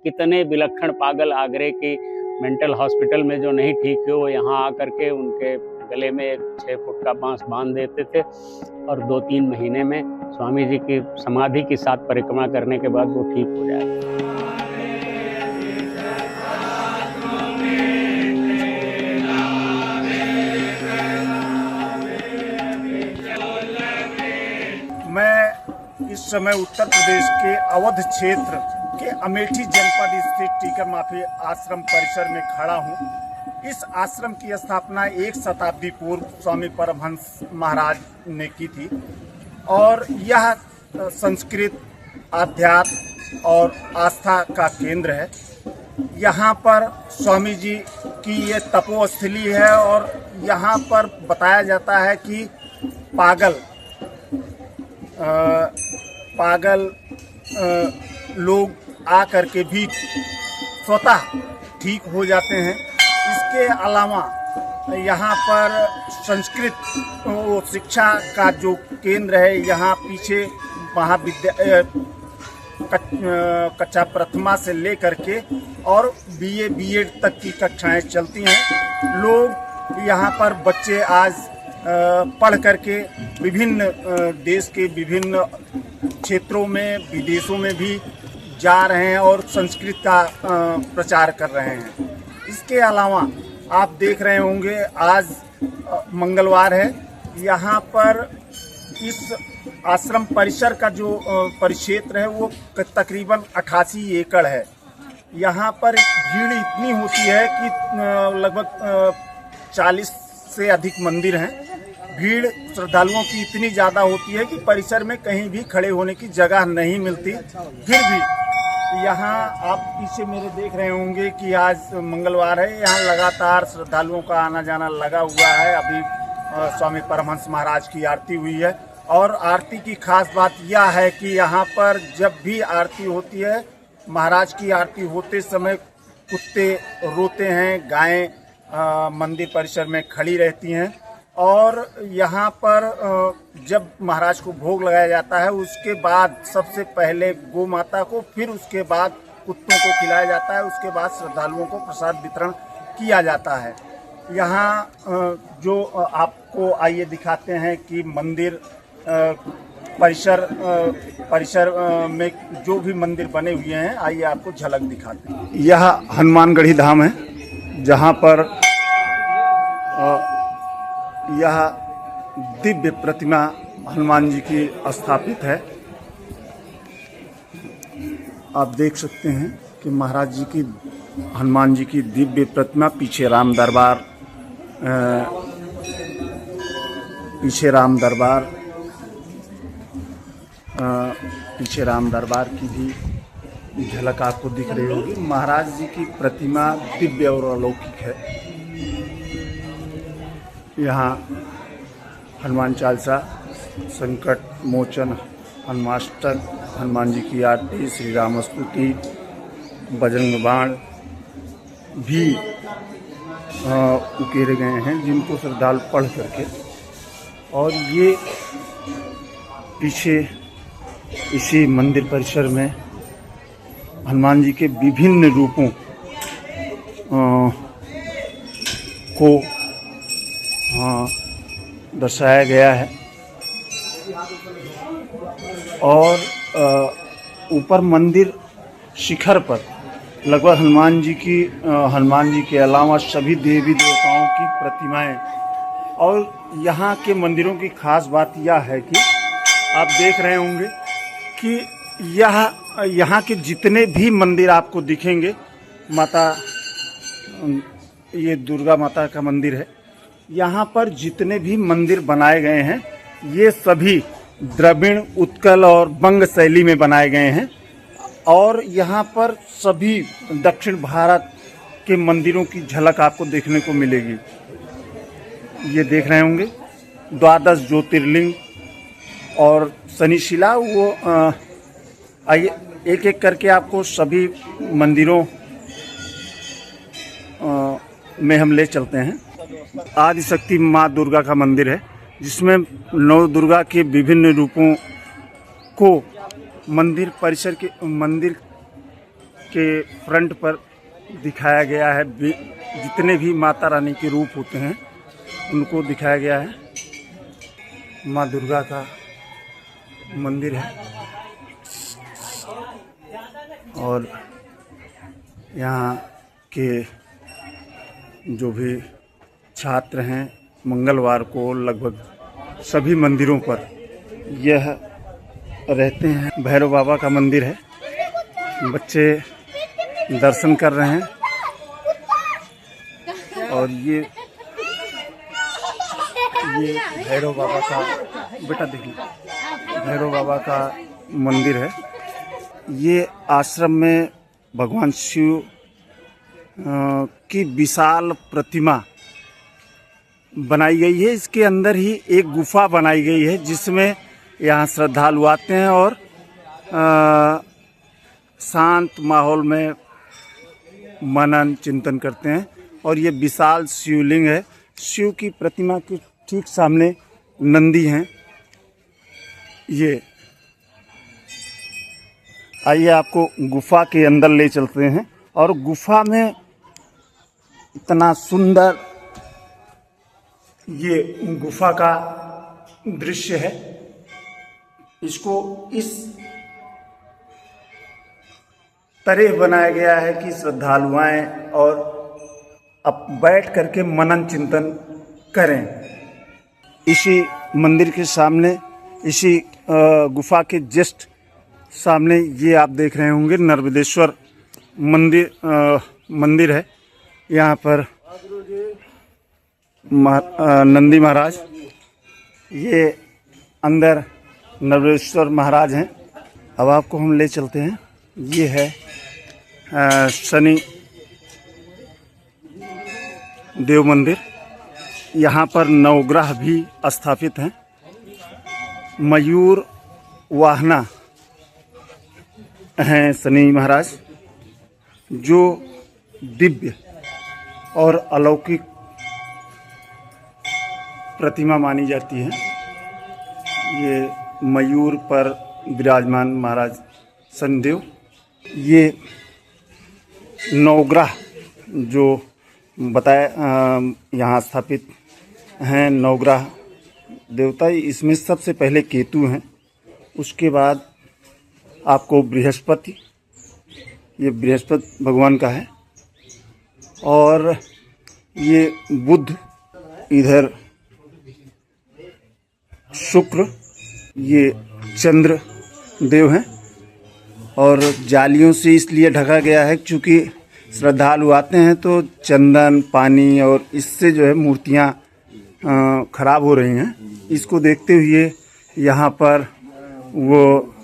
कितने विलक्षण पागल आगरे की मेंटल हॉस्पिटल में जो नहीं ठीक है वो यहाँ आकर के उनके गले में एक 6 फुट का बांस बांध देते थे और 2-3 महीने में स्वामी जी की समाधि के साथ परिक्रमा करने के बाद वो ठीक हो जाए। मैं इस समय उत्तर प्रदेश के अवध क्षेत्र के अमेठी जनपद स्थित टीकर माफी आश्रम परिसर में खड़ा हूँ। इस आश्रम की स्थापना 1 शताब्दी पूर्व स्वामी परमहंस महाराज ने की थी और यह संस्कृत आध्यात्म और आस्था का केंद्र है। यहाँ पर स्वामी जी की ये तपोस्थली है और यहाँ पर बताया जाता है कि पागल लोग आकर के भी स्वतः ठीक हो जाते हैं। इसके अलावा यहाँ पर संस्कृत शिक्षा का जो केंद्र है, यहाँ पीछे कक्षा प्रथमा से लेकर के और बीए बीएड तक की कक्षाएं चलती हैं। लोग यहाँ पर बच्चे आज पढ़ करके विभिन्न देश के विभिन्न क्षेत्रों में विदेशों में भी जा रहे हैं और संस्कृत का प्रचार कर रहे हैं। इसके अलावा आप देख रहे होंगे आज मंगलवार है। यहाँ पर इस आश्रम परिसर का जो परिक्षेत्र है वो तकरीबन 88 एकड़ है। यहाँ पर भीड़ इतनी होती है कि लगभग 40 से अधिक मंदिर हैं। भीड़ श्रद्धालुओं की इतनी ज़्यादा होती है कि परिसर में कहीं भी खड़े होने की जगह नहीं मिलती। फिर भी यहाँ आप पीछे मेरे देख रहे होंगे कि आज मंगलवार है। यहाँ लगातार श्रद्धालुओं का आना जाना लगा हुआ है। अभी स्वामी परमहंस महाराज की आरती हुई है और आरती की खास बात यह है कि यहाँ पर जब भी आरती होती है, महाराज की आरती होते समय कुत्ते रोते हैं, गायें मंदिर परिसर में खड़ी रहती हैं और यहाँ पर जब महाराज को भोग लगाया जाता है उसके बाद सबसे पहले गौ माता को, फिर उसके बाद कुत्तों को खिलाया जाता है। उसके बाद श्रद्धालुओं को प्रसाद वितरण किया जाता है। यहाँ जो आपको आइए दिखाते हैं कि मंदिर परिसर में जो भी मंदिर बने हुए हैं, आइए आपको झलक दिखाते हैं। यह हनुमानगढ़ी धाम है जहाँ पर यह दिव्य प्रतिमा हनुमान जी की स्थापित है। आप देख सकते हैं कि महाराज जी की, हनुमान जी की दिव्य प्रतिमा। पीछे राम दरबार की भी झलक आपको दिख रही होगी। महाराज जी की प्रतिमा दिव्य और अलौकिक है। यहाँ हनुमान चालीसा, संकट मोचन, हनुमाष्टक, हनुमान जी की आरती, श्री राम स्तुति, बजरंग बाण भी उकेरे गए हैं जिनको श्रद्धालु पढ़ करके। और ये पीछे इसी मंदिर परिसर में हनुमान जी के विभिन्न रूपों को दर्शाया गया है और ऊपर मंदिर शिखर पर लगभग हनुमान जी के अलावा सभी देवी देवताओं की प्रतिमाएं। और यहाँ के मंदिरों की खास बात यह है कि आप देख रहे होंगे कि यहाँ के जितने भी मंदिर आपको दिखेंगे, ये दुर्गा माता का मंदिर है। यहाँ पर जितने भी मंदिर बनाए गए हैं ये सभी द्रविड़, उत्कल और वंग शैली में बनाए गए हैं। और यहाँ पर सभी दक्षिण भारत के मंदिरों की झलक आपको देखने को मिलेगी। ये देख रहे होंगे 12 ज्योतिर्लिंग और शनिशिला। वो आइए एक एक करके आपको सभी मंदिरों में हम ले चलते हैं। आदिशक्ति माँ दुर्गा का मंदिर है जिसमें नौ दुर्गा के विभिन्न रूपों को मंदिर के फ्रंट पर दिखाया गया है, जितने भी माता रानी के रूप होते हैं उनको दिखाया गया है। माँ दुर्गा का मंदिर है और यहाँ के जो भी छात्र हैं मंगलवार को लगभग सभी मंदिरों पर यह रहते हैं। भैरव बाबा का मंदिर है, बच्चे दर्शन कर रहे हैं और ये भैरव बाबा का, बेटा देखिए, भैरव बाबा का मंदिर है। ये आश्रम में भगवान शिव की विशाल प्रतिमा बनाई गई है। इसके अंदर ही एक गुफा बनाई गई है जिसमें यहाँ श्रद्धालु आते हैं और शांत माहौल में मनन चिंतन करते हैं। और ये विशाल शिवलिंग है। शिव की प्रतिमा के ठीक सामने नंदी हैं। ये आइए आपको गुफा के अंदर ले चलते हैं और गुफा में इतना सुंदर ये गुफा का दृश्य है। इसको इस तरह बनाया गया है कि श्रद्धालु आएं और अब बैठ करके मनन चिंतन करें। इसी मंदिर के सामने, इसी गुफा के जस्ट सामने ये आप देख रहे होंगे नर्मदेश्वर मंदिर है। यहाँ पर नंदी महाराज, ये अंदर नर्मदेश्वर महाराज हैं। अब आपको हम ले चलते हैं। ये है शनि देव मंदिर। यहाँ पर नवग्रह भी स्थापित हैं। मयूर वाहना हैं शनि महाराज, जो दिव्य और अलौकिक प्रतिमा मानी जाती है। ये मयूर पर विराजमान महाराज शनिदेव, ये नवग्रह जो बताया यहाँ स्थापित हैं, नवग्रह देवता। इसमें सबसे पहले केतु हैं, उसके बाद आपको बृहस्पति, ये बृहस्पति भगवान का है, और ये बुध, इधर शुक्र, ये चंद्र देव हैं। और जालियों से इसलिए ढका गया है क्योंकि श्रद्धालु आते हैं तो चंदन, पानी और इससे जो है मूर्तियाँ खराब हो रही हैं। इसको देखते हुए यहाँ पर वो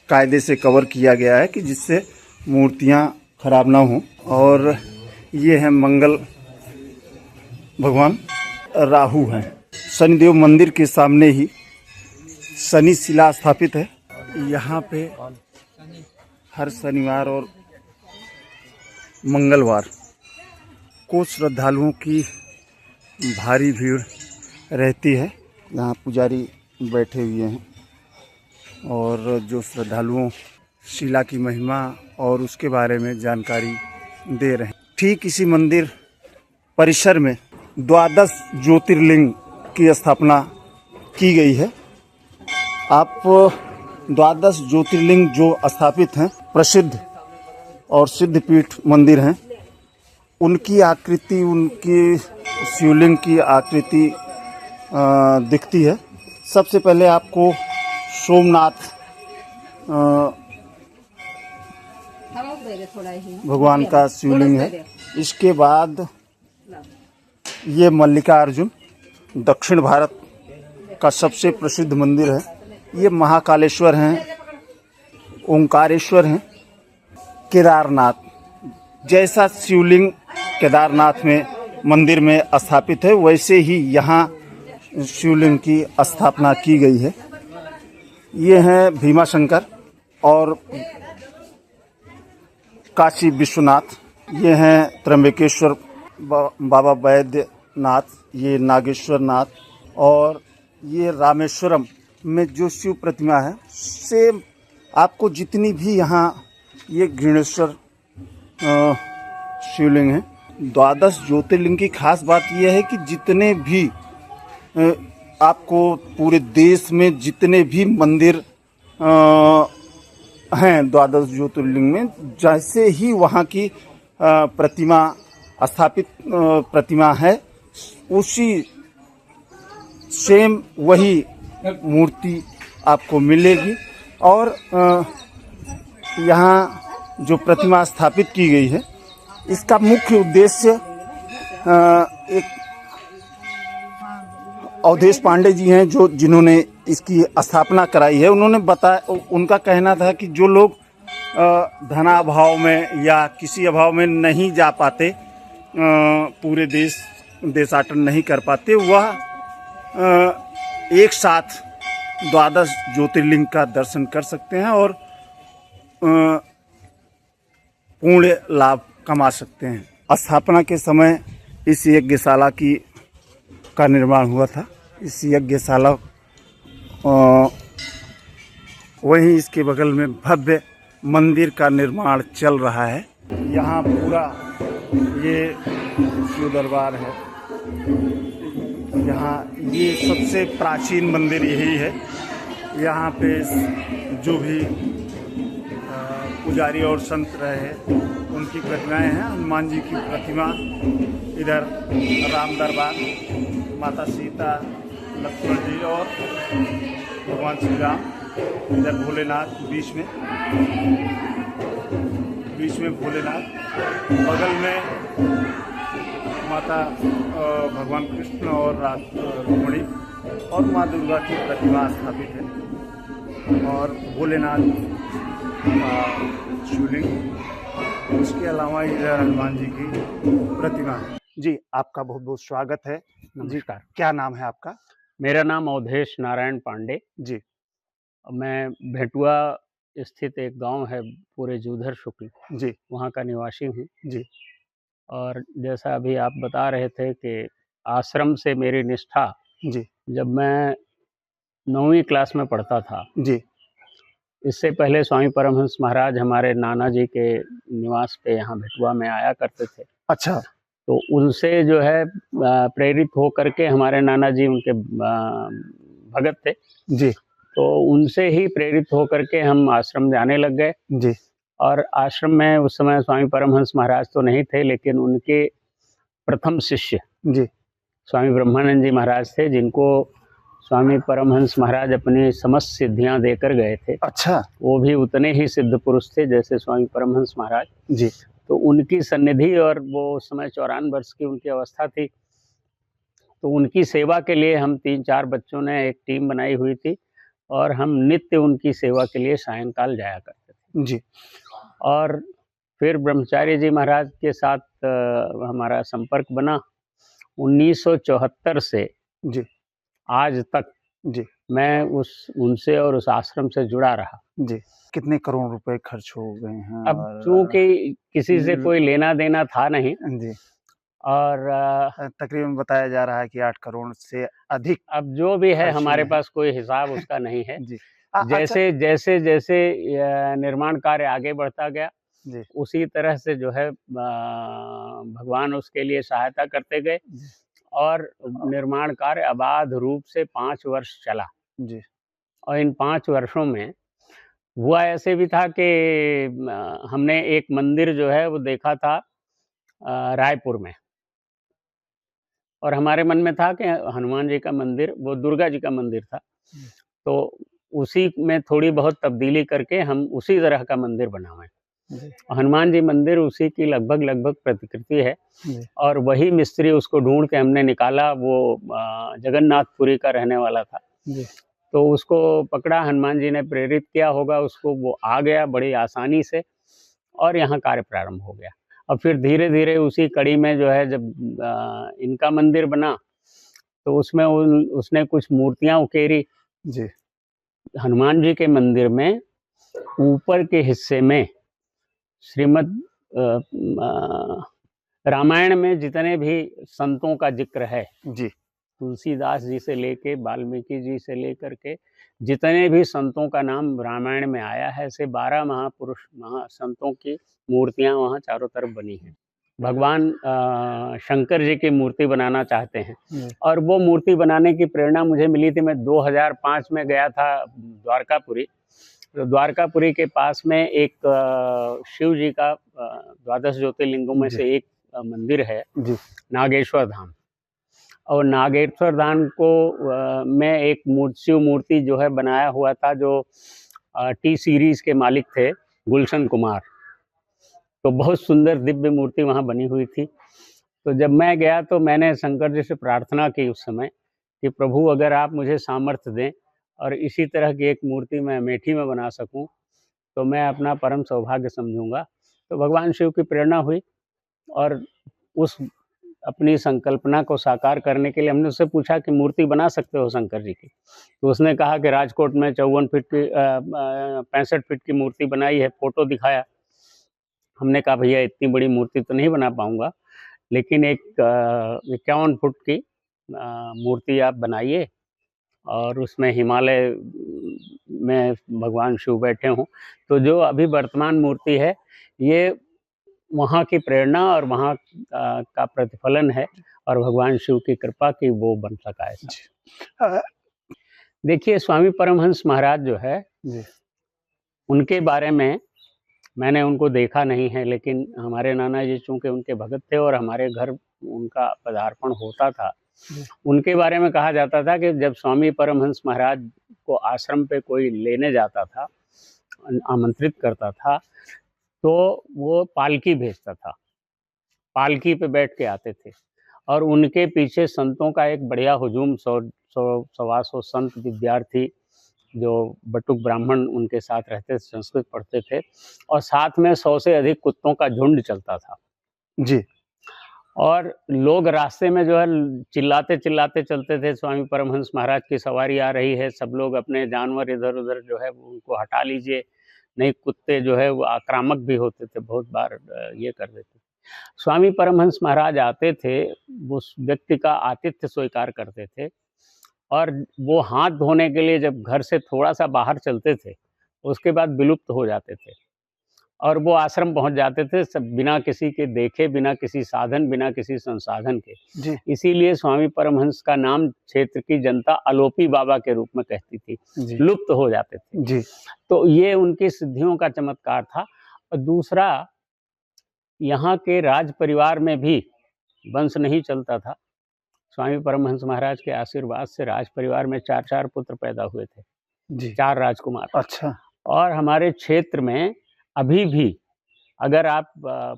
कायदे से कवर किया गया है कि जिससे मूर्तियाँ खराब ना हों। और ये है मंगल भगवान, राहु हैं। शनिदेव मंदिर के सामने ही शनि शिला स्थापित है। यहाँ पे हर शनिवार और मंगलवार को श्रद्धालुओं की भारी भीड़ रहती है। यहाँ पुजारी बैठे हुए हैं और जो श्रद्धालुओं शिला की महिमा और उसके बारे में जानकारी दे रहे हैं। ठीक इसी मंदिर परिसर में 12 ज्योतिर्लिंग की स्थापना की गई है। आप 12 ज्योतिर्लिंग जो स्थापित हैं, प्रसिद्ध और सिद्धपीठ मंदिर हैं, उनकी आकृति, उनकी शिवलिंग की आकृति दिखती है। सबसे पहले आपको सोमनाथ भगवान का शिवलिंग है। इसके बाद ये मल्लिकार्जुन, दक्षिण भारत का सबसे प्रसिद्ध मंदिर है। ये महाकालेश्वर हैं, ओंकारेश्वर हैं। केदारनाथ, जैसा शिवलिंग केदारनाथ में मंदिर में स्थापित है, वैसे ही यहाँ शिवलिंग की स्थापना की गई है। ये हैं भीमाशंकर और काशी विश्वनाथ। ये हैं त्र्यंबकेश्वर बाबा वैद्यनाथ, ये नागेश्वर नाथ, और ये रामेश्वरम में जो शिव प्रतिमा है, सेम आपको जितनी भी यहाँ ये घृणेश्वर शिवलिंग है। द्वादश ज्योतिर्लिंग की खास बात यह है कि जितने भी आपको पूरे देश में जितने भी मंदिर हैं द्वादश ज्योतिर्लिंग में, जैसे ही वहाँ की प्रतिमा स्थापित प्रतिमा है, उसी सेम वही मूर्ति आपको मिलेगी। और यहाँ जो प्रतिमा स्थापित की गई है, इसका मुख्य उद्देश्य एक अवधेश पांडे जी हैं जिन्होंने इसकी स्थापना कराई है। उन्होंने बताया, उनका कहना था कि जो लोग धनाभाव में या किसी अभाव में नहीं जा पाते, पूरे देशाटन नहीं कर पाते, वह एक साथ द्वादश ज्योतिर्लिंग का दर्शन कर सकते हैं और पूर्ण लाभ कमा सकते हैं। स्थापना के समय इस यज्ञशाला का निर्माण हुआ था। इस यज्ञशाला वहीं इसके बगल में भव्य मंदिर का निर्माण चल रहा है। यहाँ पूरा ये शिव दरबार है। यहाँ ये सबसे प्राचीन मंदिर यही है। यहाँ पे जो भी पुजारी और संत रहे उनकी प्रतिमाएं हैं। हनुमान जी की प्रतिमा इधर, राम दरबार, माता सीता, लक्ष्मण जी और भगवान श्री राम, इधर भोलेनाथ बीच में भोलेनाथ, बगल में माता भगवान कृष्ण और रुक्मिणी और माँ दुर्गा की प्रतिमा स्थापित है और भोलेनाथ शिवलिंग। उसके अलावा इधर हनुमान जी की प्रतिमा है। जी, आपका बहुत बहुत स्वागत है। नमस्कार। क्या नाम है आपका? मेरा नाम अवधेश नारायण पांडे। जी। मैं भेटुआ स्थित एक गांव है पूरे जूधर शुक्ल, जी, वहाँ का निवासी हूँ। जी। और जैसा अभी आप बता रहे थे कि आश्रम से मेरी निष्ठा, जी, जब मैं 9वीं क्लास में पढ़ता था, जी, इससे पहले स्वामी परमहंस महाराज हमारे नाना जी के निवास पे यहाँ भेटुआ में आया करते थे। अच्छा। तो उनसे जो है प्रेरित हो करके, हमारे नाना जी उनके भगत थे। जी। तो उनसे ही प्रेरित हो करके हम आश्रम जाने लग गए। जी। और आश्रम में उस समय स्वामी परमहंस महाराज तो नहीं थे, लेकिन उनके प्रथम शिष्य जी, स्वामी ब्रह्मानंद जी महाराज थे, जिनको स्वामी परमहंस महाराज अपनी समस्त सिद्धियां देकर गए थे। अच्छा। वो भी उतने ही सिद्ध पुरुष थे जैसे स्वामी परमहंस महाराज। जी। तो उनकी सन्निधि, और वो उस समय 54 वर्ष की उनकी अवस्था थी, तो उनकी सेवा के लिए हम 3-4 बच्चों ने एक टीम बनाई हुई थी और हम नित्य उनकी सेवा के लिए सायंकाल जाया करते थे। जी। और फिर ब्रह्मचारी जी महाराज के साथ हमारा संपर्क बना। 1974 से जी, आज तक जी, मैं उनसे और उस आश्रम से जुड़ा रहा। जी। कितने करोड़ रुपए खर्च हो गए हैं? अब चूंकि किसी से कोई लेना देना था नहीं, जी, और तकरीबन बताया जा रहा है कि 8 करोड़ से अधिक। अब जो भी है, खर्च हमारे हुए हैं। पास कोई हिसाब उसका नहीं है। जी। जैसे जैसे जैसे निर्माण कार्य आगे बढ़ता गया, जी, उसी तरह से जो है भगवान उसके लिए सहायता करते गए और निर्माण कार्य अबाध रूप से 5 वर्ष चला। जी, और इन 5 वर्षों में हुआ ऐसे भी था कि हमने एक मंदिर जो है वो देखा था रायपुर में, और हमारे मन में था कि हनुमान जी का मंदिर, वो दुर्गा जी का मंदिर था, तो उसी में थोड़ी बहुत तब्दीली करके हम उसी तरह का मंदिर बनावें। हनुमान जी मंदिर उसी की लगभग प्रतिकृति है, और वही मिस्त्री उसको ढूंढ के हमने निकाला। वो जगन्नाथपुरी का रहने वाला था। तो उसको पकड़ा, हनुमान जी ने प्रेरित किया होगा उसको, वो आ गया बड़ी आसानी से और यहाँ कार्य प्रारंभ हो गया। और फिर धीरे धीरे उसी कड़ी में जो है, जब इनका मंदिर बना तो उसमें उसने कुछ मूर्तियाँ उकेरी। जी, हनुमान जी के मंदिर में ऊपर के हिस्से में श्रीमद् रामायण में जितने भी संतों का जिक्र है, जी, तुलसीदास जी से लेके वाल्मीकि जी से लेकर के जितने भी संतों का नाम रामायण में आया है, ऐसे 12 महापुरुष संतों की मूर्तियां वहाँ चारों तरफ बनी हैं। भगवान शंकर जी की मूर्ति बनाना चाहते हैं और वो मूर्ति बनाने की प्रेरणा मुझे मिली थी। मैं 2005 में गया था द्वारकापुरी। तो द्वारकापुरी के पास में एक शिव जी का 12 ज्योतिर्लिंगों में से एक मंदिर है जी, नागेश्वर धाम। और नागेश्वर धाम को में एक शिव मूर्ति जो है बनाया हुआ था, जो टी सीरीज के मालिक थे गुलशन कुमार। तो बहुत सुंदर दिव्य मूर्ति वहाँ बनी हुई थी। तो जब मैं गया तो मैंने शंकर जी से प्रार्थना की उस समय कि प्रभु अगर आप मुझे सामर्थ्य दें और इसी तरह की एक मूर्ति मैं अमेठी में बना सकूं तो मैं अपना परम सौभाग्य समझूंगा। तो भगवान शिव की प्रेरणा हुई और उस अपनी संकल्पना को साकार करने के लिए हमने उससे पूछा कि मूर्ति बना सकते हो शंकर जी की? तो उसने कहा कि राजकोट में 54 फीट की 65 फीट की मूर्ति बनाई है, फोटो दिखाया। हमने कहा भैया इतनी बड़ी मूर्ति तो नहीं बना पाऊंगा, लेकिन एक 51 फुट की मूर्ति आप बनाइए और उसमें हिमालय में भगवान शिव बैठे हों। तो जो अभी वर्तमान मूर्ति है ये वहाँ की प्रेरणा और वहाँ का प्रतिफलन है और भगवान शिव की कृपा की वो बन सका है। देखिए स्वामी परमहंस महाराज जो है उनके बारे में मैंने उनको देखा नहीं है, लेकिन हमारे नाना जी चूँकि उनके भगत थे और हमारे घर उनका पदार्पण होता था, उनके बारे में कहा जाता था कि जब स्वामी परमहंस महाराज को आश्रम पे कोई लेने जाता था, आमंत्रित करता था, तो वो पालकी भेजता था, पालकी पे बैठ के आते थे और उनके पीछे संतों का एक बढ़िया हुजूम 100-125 संत विद्यार्थी जो बटुक ब्राह्मण उनके साथ रहते थे, संस्कृत पढ़ते थे और साथ में 100 से अधिक कुत्तों का झुंड चलता था जी। और लोग रास्ते में जो है चिल्लाते चिल्लाते चलते थे, स्वामी परमहंस महाराज की सवारी आ रही है, सब लोग अपने जानवर इधर उधर जो है उनको हटा लीजिए, नहीं कुत्ते जो है वो आक्रामक भी होते थे, बहुत बार ये कर देते थे। स्वामी परमहंस महाराज आते थे, उस व्यक्ति का आतिथ्य स्वीकार करते थे और वो हाथ धोने के लिए जब घर से थोड़ा सा बाहर चलते थे उसके बाद विलुप्त हो जाते थे और वो आश्रम पहुंच जाते थे सब बिना किसी के देखे, बिना किसी साधन, बिना किसी संसाधन के। इसीलिए स्वामी परमहंस का नाम क्षेत्र की जनता अलोपी बाबा के रूप में कहती थी, लुप्त हो जाते थे जी। तो ये उनकी सिद्धियों का चमत्कार था। और दूसरा, यहाँ के राज परिवार में भी वंश नहीं चलता था। स्वामी परमहंस महाराज के आशीर्वाद से राज परिवार में 4 पुत्र पैदा हुए थे जी, 4 राजकुमार। अच्छा। और हमारे क्षेत्र में अभी भी अगर आप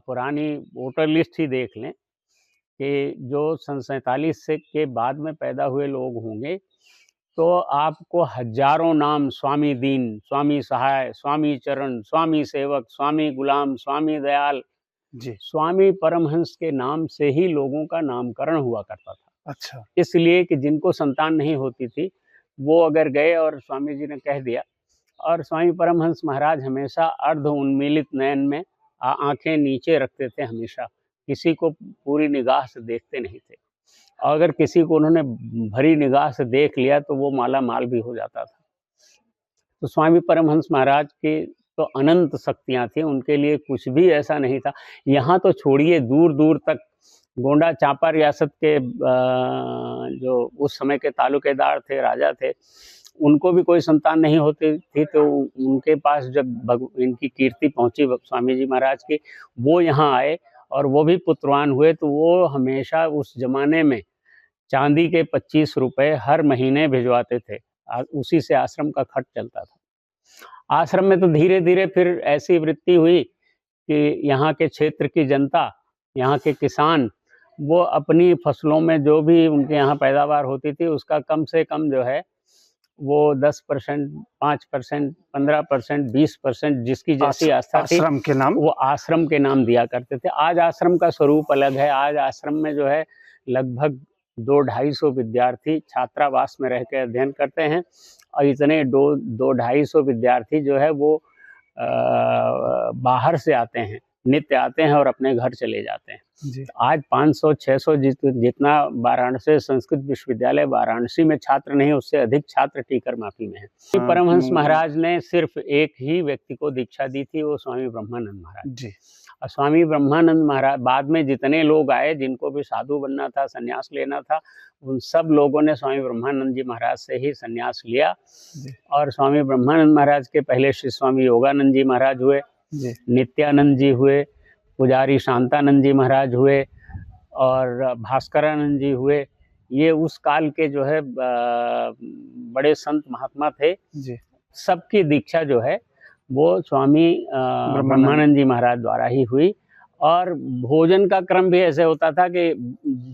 पुरानी वोटर लिस्ट ही देख लें कि जो सन 47 से के बाद में पैदा हुए लोग होंगे तो आपको हजारों नाम स्वामी दीन, स्वामी सहाय, स्वामी चरण, स्वामी सेवक, स्वामी गुलाम, स्वामी दयाल जी, स्वामी परमहंस के नाम से ही लोगों का नामकरण हुआ करता था। अच्छा। इसलिए कि जिनको संतान नहीं होती थी वो अगर गए और स्वामी जी ने कह दिया, और स्वामी परमहंस महाराज हमेशा अर्ध उन्मीलित नयन में आंखें नीचे रखते थे, हमेशा किसी को पूरी निगाह से देखते नहीं थे। और अगर किसी को उन्होंने भरी निगाह से देख लिया तो वो माला माल भी हो जाता था। तो स्वामी परमहंस महाराज की तो अनंत शक्तियाँ थी, उनके लिए कुछ भी ऐसा नहीं था। यहाँ तो छोड़िए, दूर दूर तक गोंडा चांपा रियासत के जो उस समय के तालुकेदार थे, राजा थे, उनको भी कोई संतान नहीं होती थी। तो उनके पास जब इनकी कीर्ति पहुंची स्वामी जी महाराज की, वो यहाँ आए और वो भी पुत्रवान हुए। तो वो हमेशा उस जमाने में चांदी के 25 रुपए हर महीने भिजवाते थे, उसी से आश्रम का खर्च चलता था। आश्रम में तो धीरे धीरे फिर ऐसी वृत्ति हुई कि यहाँ के क्षेत्र की जनता, यहाँ के किसान, वो अपनी फसलों में जो भी उनके यहाँ पैदावार होती थी उसका कम से कम जो है वो 10%, 5%, 15%, 20% जिसकी जैसी आस्था थी आश्रम के नाम, वो आश्रम के नाम दिया करते थे। आज आश्रम का स्वरूप अलग है। आज आश्रम में जो है लगभग 200-250 विद्यार्थी छात्रावास में रह के अध्ययन करते हैं और इतने 200-250 विद्यार्थी जो है वो बाहर से आते हैं नित्य आते हैं और अपने घर चले जाते हैं। जी। आज 500-600 जितना वाराणसी संस्कृत विश्वविद्यालय वाराणसी में छात्र नहीं, उससे अधिक छात्र टीकर माफी में हैं। परमहंस महाराज ने सिर्फ एक ही व्यक्ति को दीक्षा दी थी, वो स्वामी ब्रह्मानंद महाराज जी। और स्वामी ब्रह्मानंद महाराज बाद में जितने लोग आए जिनको भी साधु बनना था, संन्यास लेना था, उन सब लोगों ने स्वामी ब्रह्मानंद जी महाराज से ही संन्यास लिया। और स्वामी ब्रह्मानंद महाराज के पहले श्री स्वामी योगानंद जी महाराज हुए, नित्यानंद जी हुए, पुजारी शांतानंद जी महाराज हुए और भास्करानंद जी हुए। ये उस काल के जो है बड़े संत महात्मा थे। सबकी दीक्षा जो है वो स्वामी ब्रह्मानंद जी महाराज द्वारा ही हुई। और भोजन का क्रम भी ऐसे होता था कि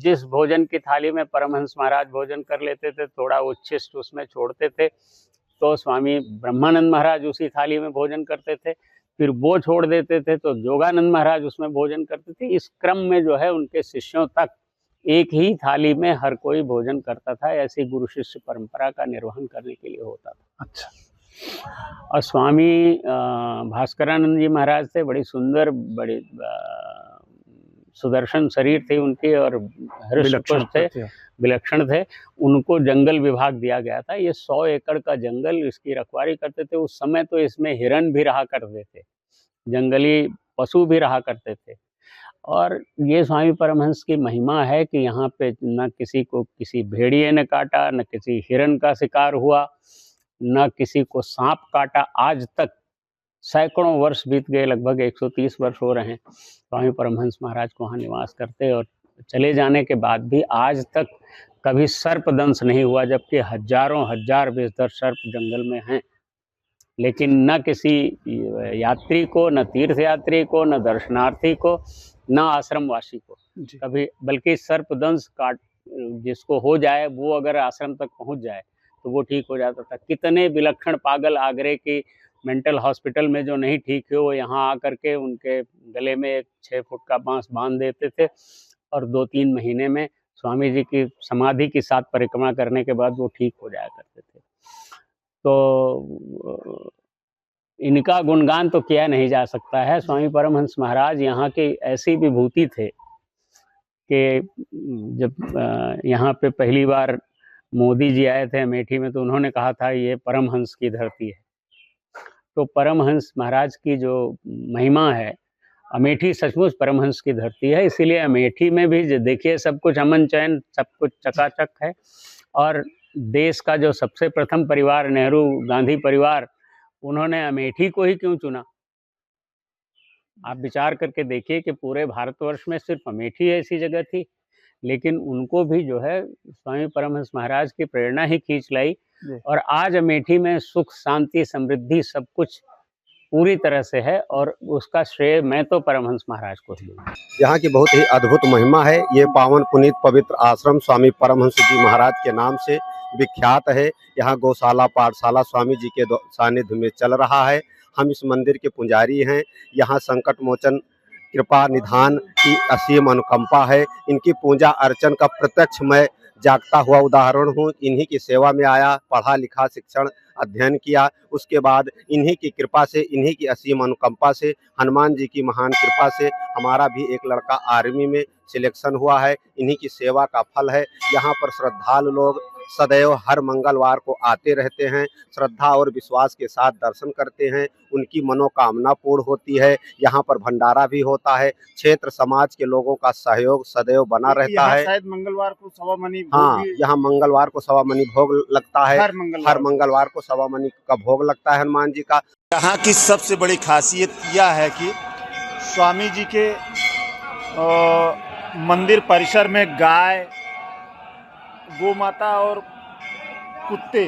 जिस भोजन की थाली में परमहंस महाराज भोजन कर लेते थे, थोड़ा उच्छिष्ट उसमें छोड़ते थे, तो स्वामी ब्रह्मानंद महाराज उसी थाली में भोजन करते थे। फिर वो छोड़ देते थे तो योगानंद महाराज उसमें भोजन करते थे। इस क्रम में जो है उनके शिष्यों तक एक ही थाली में हर कोई भोजन करता था। ऐसी गुरु शिष्य परंपरा का निर्वहन करने के लिए होता था। अच्छा। और स्वामी भास्करानंद जी महाराज थे, बड़ी सुंदर, बड़ी सुदर्शन शरीर थी उनकी और विलक्षण थे। उनको जंगल विभाग दिया गया था। ये 100 एकड़ का जंगल, इसकी रखवाली करते थे। उस समय तो इसमें हिरण भी रहा करते थे, जंगली पशु भी रहा करते थे। और ये स्वामी परमहंस की महिमा है कि यहाँ पे न किसी को किसी भेड़िए ने काटा, न किसी हिरण का शिकार हुआ, न किसी को सांप काटा। आज तक सैकड़ों वर्ष बीत गए, लगभग 130 वर्ष हो रहे हैं स्वामी परमहंस महाराज को वहाँ निवास करते, और चले जाने के बाद भी आज तक कभी सर्प दंश नहीं हुआ, जबकि हजारों हजार विषधर सर्प जंगल में हैं। लेकिन न किसी यात्री को, न तीर्थ यात्री को, न दर्शनार्थी को, न आश्रमवासी को कभी, बल्कि सर्प दंश काट जिसको हो जाए वो अगर आश्रम तक पहुंच जाए तो वो ठीक हो जाता था। कितने विलक्षण पागल आगरे की मेंटल हॉस्पिटल में जो नहीं ठीक है, वो यहाँ आकर के उनके गले में एक 6 फुट का बांस बांध देते थे और 2-3 महीने में स्वामी जी की समाधि की 7 परिक्रमा करने के बाद वो ठीक हो जाया करते थे। तो इनका गुणगान तो किया नहीं जा सकता है। स्वामी परमहंस महाराज यहाँ की ऐसी विभूति थे कि जब यहाँ पे पहली बार मोदी जी आए थे अमेठी में, तो उन्होंने कहा था ये परमहंस की धरती है। तो परमहंस महाराज की जो महिमा है, अमेठी सचमुच परमहंस की धरती है। इसीलिए अमेठी में भी देखिए सब कुछ अमन चैन, सब कुछ चकाचक है। और देश का जो सबसे प्रथम परिवार नेहरू गांधी परिवार, उन्होंने अमेठी को ही क्यों चुना? आप विचार करके देखिए कि पूरे भारतवर्ष में सिर्फ अमेठी ऐसी जगह थी, लेकिन उनको भी जो है स्वामी परमहंस महाराज की प्रेरणा ही खींच लाई। और आज अमेठी में सुख, शांति, समृद्धि सब कुछ पूरी तरह से है, और उसका श्रेय मैं तो परमहंस महाराज को ही दूंगा। यहाँ की बहुत ही अद्भुत महिमा है। ये पावन पुनीत पवित्र आश्रम स्वामी परमहंस जी महाराज के नाम से विख्यात है। यहाँ गौशाला पाठशाला स्वामी जी के सानिध्य में चल रहा है। हम इस मंदिर के पुजारी हैं। यहाँ संकट मोचन कृपा निधान की असीम अनुकंपा है। इनकी पूजा अर्चन का प्रत्यक्ष मैं जागता हुआ उदाहरण हूँ। इन्हीं की सेवा में आया, पढ़ा लिखा, शिक्षण अध्ययन किया। उसके बाद इन्हीं की कृपा से, इन्हीं की असीम अनुकंपा से, हनुमान जी की महान कृपा से हमारा भी एक लड़का आर्मी में सिलेक्शन हुआ है। इन्हीं की सेवा का फल है। यहाँ पर श्रद्धालु लोग सदैव हर मंगलवार को आते रहते हैं, श्रद्धा और विश्वास के साथ दर्शन करते हैं। उनकी मनोकामना पूर्ण होती है। यहाँ पर भंडारा भी होता है। क्षेत्र समाज के लोगों का सहयोग सदैव बना रहता है। शायद मंगलवार को सवा मनी भोग, हाँ, यहाँ मंगलवार को सवा मनी भोग लगता है। हर मंगलवार को सवा मनी का भोग लगता है हनुमान जी का। यहाँ की सबसे बड़ी खासियत यह है कि स्वामी जी के मंदिर परिसर में गाय, गौ माता और कुत्ते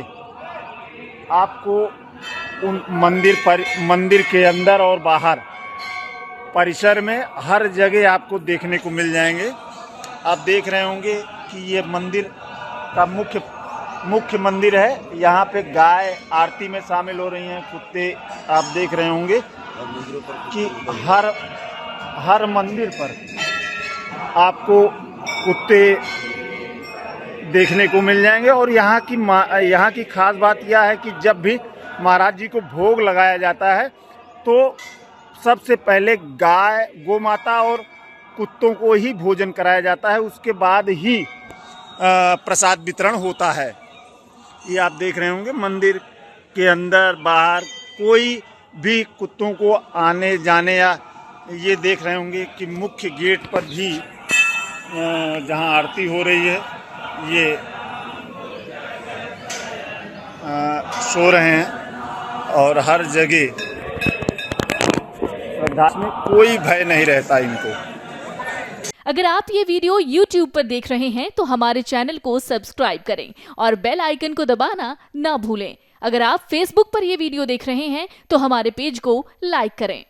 आपको उन मंदिर के अंदर और बाहर परिसर में हर जगह आपको देखने को मिल जाएंगे। आप देख रहे होंगे कि ये मंदिर का मुख्य मंदिर है। यहाँ पे गाय आरती में शामिल हो रही हैं, कुत्ते आप देख रहे होंगे कि हर मंदिर पर आपको कुत्ते देखने को मिल जाएंगे। और यहाँ की खास बात यह है कि जब भी महाराज जी को भोग लगाया जाता है तो सबसे पहले गाय, गौ माता और कुत्तों को ही भोजन कराया जाता है, उसके बाद ही प्रसाद वितरण होता है। ये आप देख रहे होंगे मंदिर के अंदर बाहर कोई भी कुत्तों को आने जाने, या ये देख रहे होंगे कि मुख्य गेट पर भी जहाँ आरती हो रही है ये सो रहे हैं और हर जगह श्रद्धा में कोई भय नहीं रहता इनको। अगर आप ये वीडियो YouTube पर देख रहे हैं तो हमारे चैनल को सब्सक्राइब करें और बेल आइकन को दबाना ना भूलें। अगर आप Facebook पर ये वीडियो देख रहे हैं तो हमारे पेज को लाइक करें।